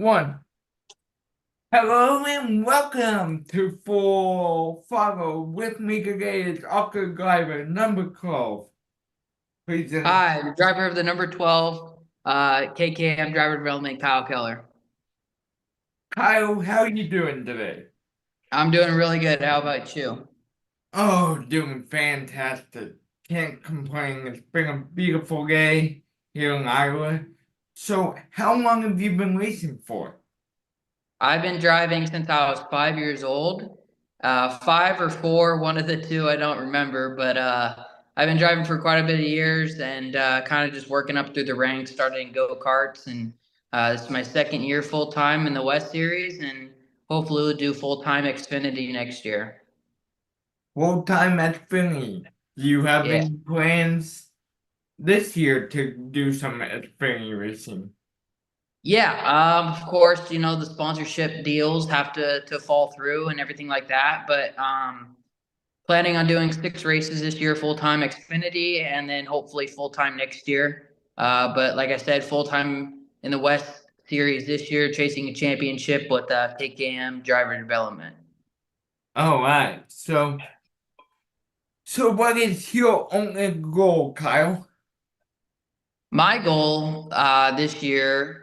One. Hello and welcome to Full Follow. With me today is Car Kle, number 12. Please, Hi, I'm the driver of the number 12 KKM driver development, Kyle Keller. Kyle, how are you doing today? I'm doing really good. How about you? Oh, doing fantastic. Can't complain. It's been a beautiful day here in Iowa. So, how long have you been racing for? I've been driving since I was 5 years old. Five or four, one of the two, I don't remember, but I've been driving for quite a bit of years and kind of just working up through the ranks, starting go-karts, and this is my second year full-time in the West Series, and hopefully we'll do full-time Xfinity next year. Full time at Finley. Do you have Yeah. any plans this year to do some Xfinity racing? Yeah, of course, the sponsorship deals have to fall through and everything like that. But planning on doing 6 races this year, full time Xfinity, and then hopefully full time next year. But like I said, full time in the West Series this year, chasing a championship with KKM driver development. All right. So what is your only goal, Kyle? My goal this year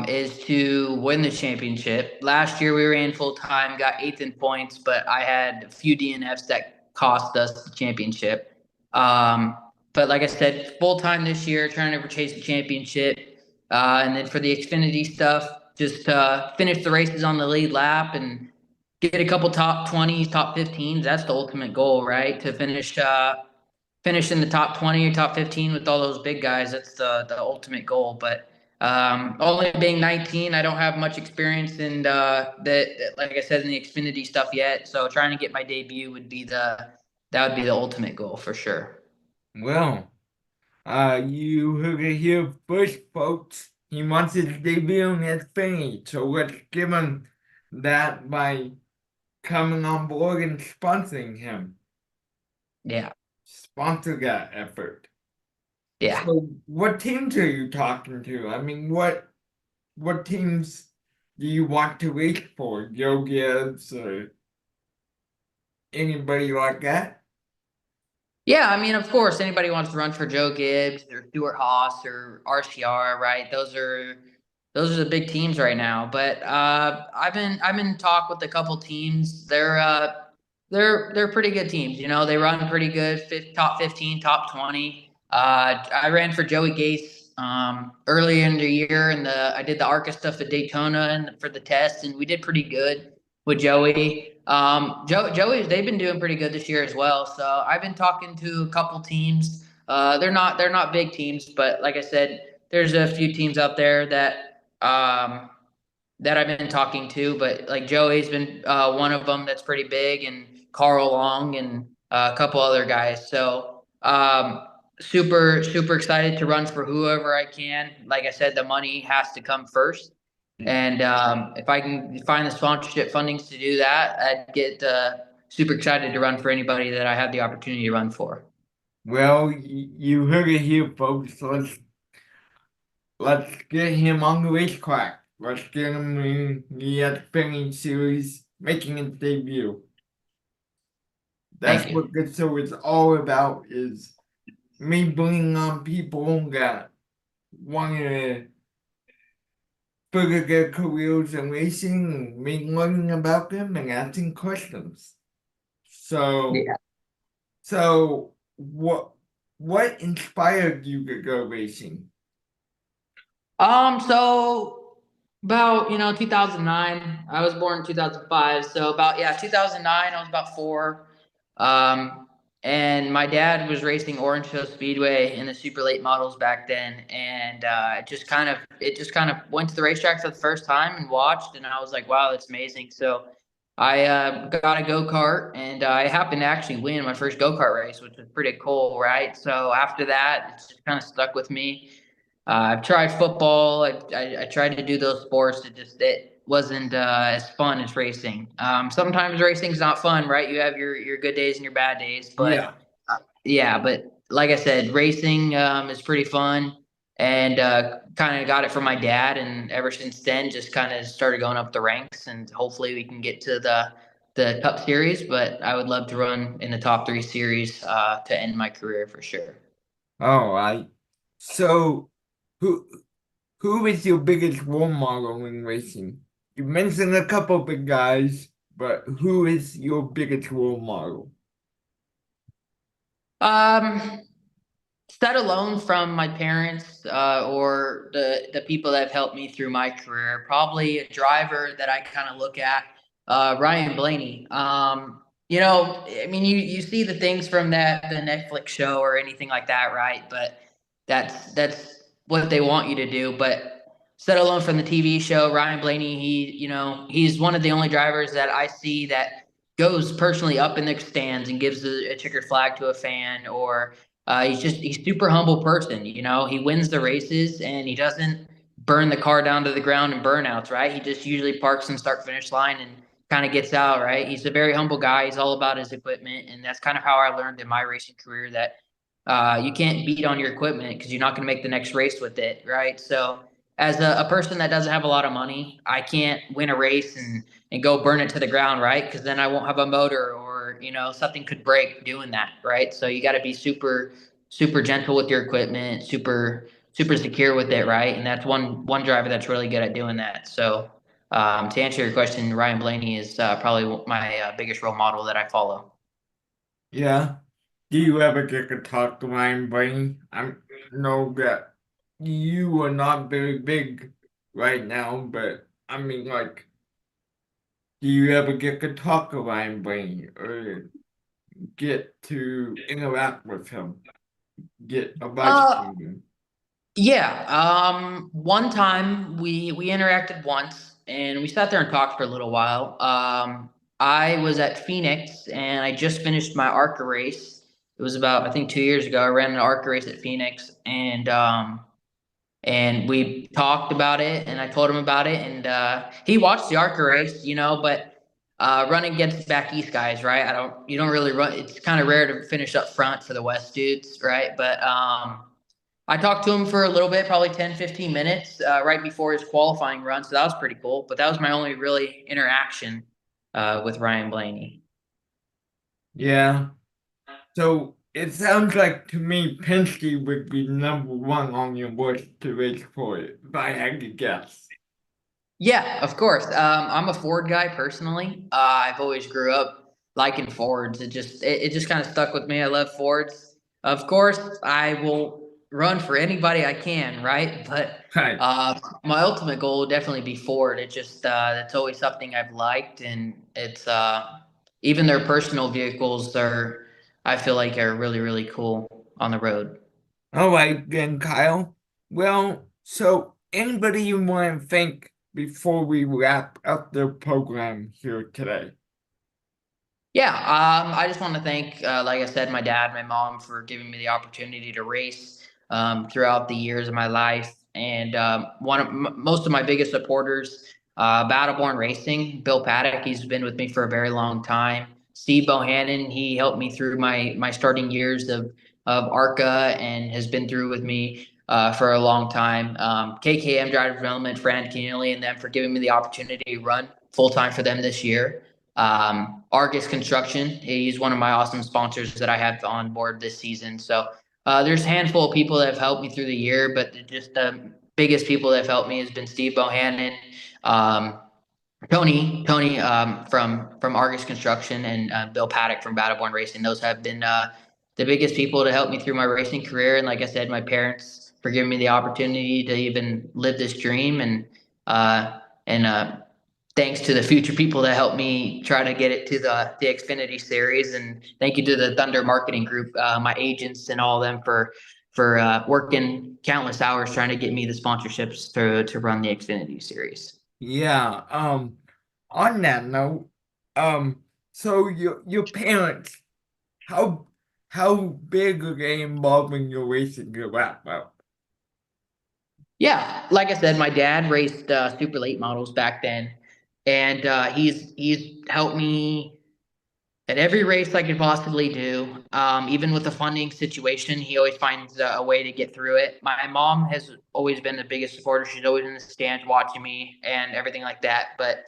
is to win the championship. Last year we ran full time, got eighth in points, but I had a few DNFs that cost us the championship. Um, but like I said, full time this year, trying to chase the championship. And then for the Xfinity stuff, just finish the races on the lead lap and get a couple top 20s, top 15s. That's the ultimate goal, right? To finish in the top 20 or top 15 with all those big guys. That's the ultimate goal. But only being 19, I don't have much experience in like I said, in the Xfinity stuff yet. So trying to get my debut would be that would be the ultimate goal for sure. Well, you heard it here first, folks. He wants his debut in Xfinity, so let's give him that by coming on board and sponsoring him. Yeah, Sponsor that effort. yeah. So, what teams are you talking to? I mean, what teams do you want to race for? Joe Gibbs or anybody like that? Yeah, I mean, of course, anybody wants to run for Joe Gibbs or Stuart Haas or RCR, right? Those are the big teams right now. But I've been in talk with a couple teams. They're pretty good teams. They run pretty good, top 15, top 20. I ran for Joey Gase earlier in the year, and I did the ARCA stuff at Daytona and for the test, and we did pretty good with Joey. Joey's they've been doing pretty good this year as well. So I've been talking to a couple teams. They're not big teams, but like I said, there's a few teams out there that I've been talking to. But like Joey's been one of them that's pretty big, and Carl Long and a couple other guys. So super excited to run for whoever I can. Like I said, the money has to come first. And if I can find the sponsorship fundings to do that, I'd get super excited to run for anybody that I have the opportunity to run for. Well, you heard it here, folks. Let's get him on the racetrack. Let's get him in the Xfinity Series, making his debut. That's Thank you. what good show is all about. Is me bringing on people that want to further their careers in racing, me learning about them and asking questions. So, Yeah. so what inspired you to go racing? So about 2009. I was born in 2005, so about 2009. I was about four. Um, and my dad was racing Orange Hill Speedway in the super late models back then, and it just kind of went to the racetrack for the first time and watched, and I was like, wow, that's amazing. So I got a go kart, and I happened to actually win my first go kart race, which was pretty cool, right? So after that, it's just kind of stuck with me. I've tried football. I tried to do those sports. It wasn't as fun as racing. Sometimes racing's not fun, right? You have your good days and your bad days, but Yeah. yeah. But like I said, racing is pretty fun. and kind of got it from my dad. And ever since then, just kind of started going up the ranks. And hopefully, we can get to the Cup Series. But I would love to run in the top three series to end my career for sure. All right. So, who who is your biggest role model in racing? You mentioned a couple big guys, but who is your biggest role model? Um, Set alone from my parents or the people that have helped me through my career, probably a driver that I kind of look at, Ryan Blaney. I mean, you see the things from the Netflix show or anything like that, right? But that's what they want you to do. But set alone from the TV show, Ryan Blaney, he's one of the only drivers that I see that goes personally up in the stands and gives a checkered flag to a fan, or he's super humble person. He wins the races and he doesn't burn the car down to the ground in burnouts, right? He just usually parks and start finish line and kind of gets out, right? He's a very humble guy. He's all about his equipment, and that's kind of how I learned in my racing career that you can't beat on your equipment because you're not going to make the next race with it, right? So as a person that doesn't have a lot of money, I can't win a race and go burn it to the ground, right? Because then I won't have a motor, or something could break doing that, right? So you got to be super gentle with your equipment, super secure with it, right? And that's one driver that's really good at doing that. So to answer your question, Ryan Blaney is probably my biggest role model that I follow. Yeah. Do you ever get to talk to Ryan Blaney? I know that you are not very big right now, but I mean, like, do you ever get to talk to Ryan Blaney or get to interact with him, get advice Uh, from him? yeah. One time we interacted once, and we sat there and talked for a little while. I was at Phoenix, and I just finished my ARCA race. It was about, I think, 2 years ago. I ran an ARCA race at Phoenix, and we talked about it, and I told him about it, and he watched the ARCA race, but running against back east guys, right? You don't really run. It's kind of rare to finish up front for the West dudes, right? But I talked to him for a little bit, probably 10, 15 minutes right before his qualifying run. So that was pretty cool. But that was my only really interaction with Ryan Blaney. Yeah. So it sounds like to me Penske would be number one on your list to race for it, if I had to guess. Yeah, of course. I'm a Ford guy personally. I've always grew up liking Fords. It just kind of stuck with me. I love Fords. Of course, I will run for anybody I can, right? But Right. my ultimate goal would definitely be Ford. It just that's always something I've liked, and it's even their personal vehicles are, I feel like, are really really cool on the road. All right then, Kyle. Well, so anybody you want to thank before we wrap up the program here today? Yeah, I just want to thank, like I said, my dad, my mom for giving me the opportunity to race throughout the years of my life, and most of my biggest supporters, Battleborn Racing, Bill Paddock. He's been with me for a very long time. Steve Bohannon, he helped me through my starting years of ARCA and has been through with me for a long time. KKM Driver Development, Fran Keneally, and them for giving me the opportunity to run full time for them this year. Argus Construction, he's one of my awesome sponsors that I have on board this season. So there's a handful of people that have helped me through the year, but just the biggest people that have helped me has been Steve Bohannon, um, Tony from Argus Construction, and Bill Paddock from Battleborn Racing. Those have been the biggest people to help me through my racing career. And like I said, my parents for giving me the opportunity to even live this dream, uh, and thanks to the future people that helped me try to get it to the Xfinity series, and thank you to the Thunder Marketing Group, my agents and all of them for working countless hours trying to get me the sponsorships to run the Xfinity series. Yeah, on that note, so your parents, how how big are they involved in your racing to wrap up? Yeah, like I said, my dad raced super late models back then, and he's helped me. At every race I could possibly do. Even with the funding situation, he always finds a way to get through it. My mom has always been the biggest supporter. She's always in the stands watching me and everything like that. But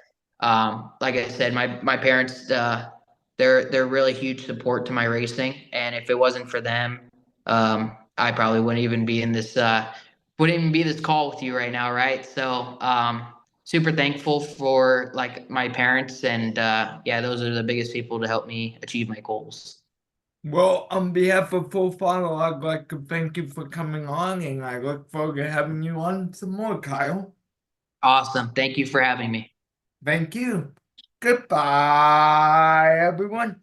like I said, my parents, they're really huge support to my racing. And if it wasn't for them, I probably wouldn't even be this call with you right now, right? So super thankful for like my parents and yeah, those are the biggest people to help me achieve my goals. Well, on behalf of Full Throttle, I'd like to thank you for coming on, and I look forward to having you on some more, Kyle. Awesome. Thank you for having me. Thank you. Goodbye, everyone.